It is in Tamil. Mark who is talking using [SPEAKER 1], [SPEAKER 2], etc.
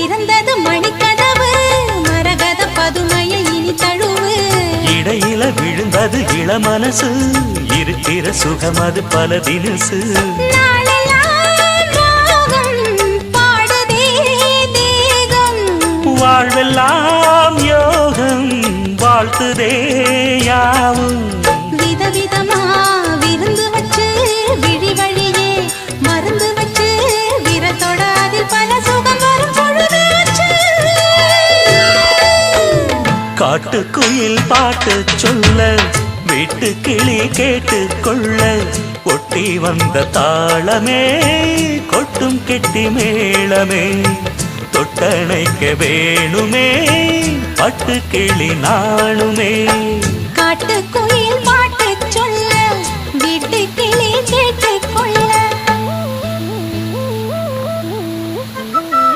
[SPEAKER 1] திறந்தது மணிக்கதவு மரகத பதுமையை இனி தழுவு
[SPEAKER 2] இடையில விழுந்தது இளமனசு இருக்கிற சுகம் அது பல தினசு வாழ்வெல்லாம் யோகம் வாழ்த்துதே யாவும்
[SPEAKER 1] விதவிதமா விருந்து வச்சு விழி வழியே மருந்து வச்சு விரத்தோட அதில் பல சுகம் வரும் பொழுதாச்சு
[SPEAKER 2] காட்டுக்குயில் பாட்டு சொல்ல வீட்டு கிளி கேட்டு கொள்ள ஒட்டி வந்த தாளமே கொட்டும் கெட்டி மேளமே தொட்டணைக்க வேணுமே பட்டு கிளி நாணுமே
[SPEAKER 1] காட்டுக்கு